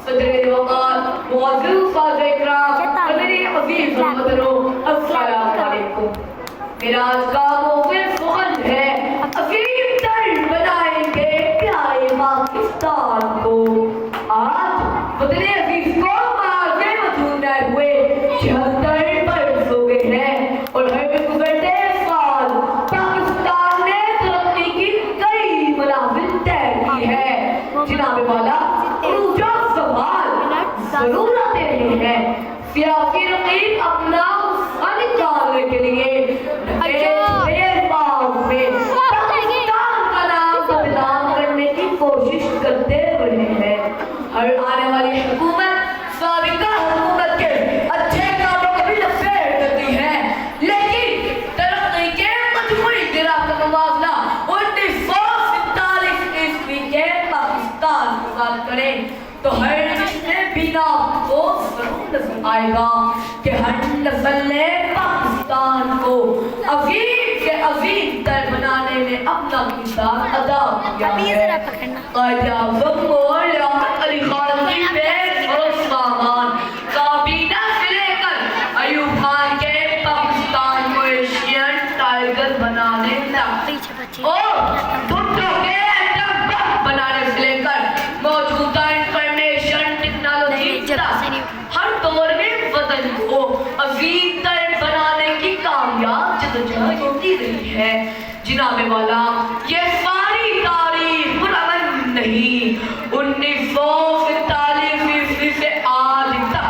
صدر وقار معزز فاضل اکرام اور میرے عزیز مدرو السلام علیکم. میرا آج کا موضوع سخن ہے عظیم تر بنائیں گے پیارے پاکستان کو. آج وطن عزیز کو مارے مدھونا ہوئے 76 برس ہو گئے ہیں اور ہر گزرتے سال پاکستان نے ترقی کی کئی منازل طے کی ہے. جناب والا عروج و زوال ضرور آتے رہے ہیں. سیاسی رقیب اپنا حصہ نکالنے کے لیے پاکستان کا نام بدنام کرنے کی کوشش کرتے رہے ہیں. ہر آنے والی حکومت سابقہ حکومت کے اچھے کاموں کو بھی نفیر کرتی ہے، لیکن ترقی کے مجموعی گراف کا موازنہ 1947 عیسوی کے پاکستان کے ساتھ کریں تو ہر رشتے بینا کو ضرور نظر آئے گا کہ ہر نسل نے پاکستان کو عظیم سے عظیم تر بنانے میں اپنا کردار ادا کیا ہے. قائد اعظم اور لیاقت علی خان کی پیش اور سامان کابینہ سے لے کر ایوب خان کے پاکستان کو ایشین ٹائگر بنانے تک اور بھٹو کے ایٹم بم بنانے سے لے کر موجودہ انفارمیشن ٹیکنالوجی تک ہر دور میں وطن کو عظیم تر بنانے کی کامیاب جدوجہد ہوتی رہی ہے. جناب والا یہ ساری تاریخ پرامن نہیں. 1947 عیسوی سے آج تک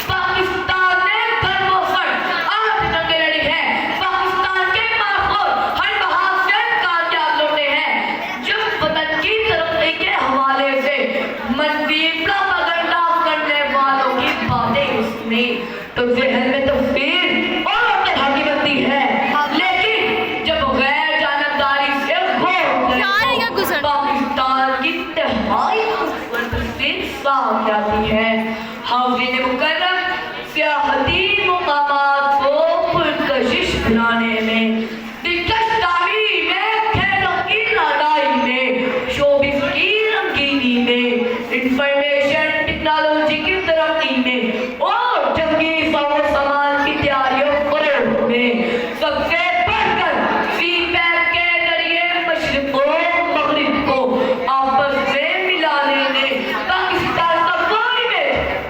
پاکستان نے گھر و سر 8 جنگیں لڑی ہیں. پاکستان کے ماحول ہر بہار سے کامیاب لوٹے ہیں. جب وطن کی ترقی کے حوالے سے منفی پروپیگنڈا کرنے والوں کی باتیں سنی تو ذہن میں تفسیر اور طرح کی بنتی ہے، لیکن جب غیر جانبداری سے غور کریں تو پاکستان کی تہائی تفسیر سامنے آتی ہے. حاضرین مکرم، سیاحتی مقامات کو پرکشش بنانے میں، دلکش تعمیر میں، کھیلوں کی رانائی میں، شوبز کی رنگینی میں، انفارمیشن ٹیکنالوجی کی ترقی میں اور جنگی ساز و سامان کی تیاریوں فروغ میں سب سے بڑھ کر سی پیک کے ذریعے مشرق و مغرب کو آپس میں ملانے نے پاکستان کا کوئی میں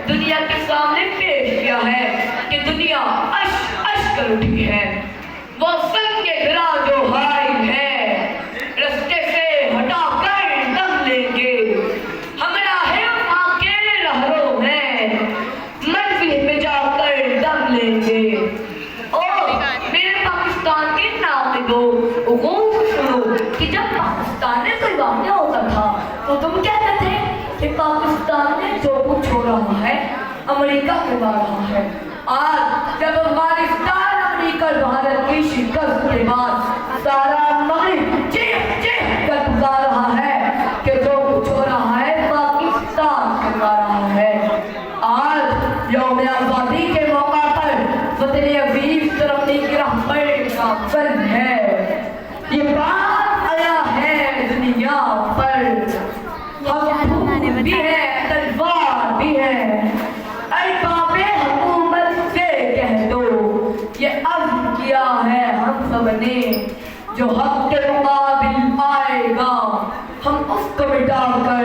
دنیا کے سامنے پیش کیا ہے کہ دنیا عشق کر اٹھی ہے. وہ سنگ گرا جو حائل ہے رستے سے ہٹا کر دم لیں گے. ہمارا ہے وہاں کے لہروں میں منزل پہ جا کر دم لیں گے. اور میرے پاکستان کے ناقدو غور سنو کہ جب پاکستان میں کوئی واقعہ ہوتا تھا تو تم کہتے تھے کہ پاکستان میں جو کچھ ہو رہا ہے امریکہ کروا رہا ہے. آج جب افغانستان امریکہ اور بھارت کی شکست کے بعد سارا مغرب چیخ چیخ کر پکار رہا ہے کہ جو کچھ ہو رہا ہے پاکستان کروا رہا ہے. آج یوم آزادی کے موقع پر وطن عزیز ترقی کی راہ پر گامزن ہے. یہ بات آیا ہے دنیا پر، حکومت بھی ہے، تلوار بھی ہے. ارباب حکومت سے کہہ دو یہ عزم کیا ہے ہم سب نے، جو حق کے مقابل آئے گا ہم اس کو مٹا کر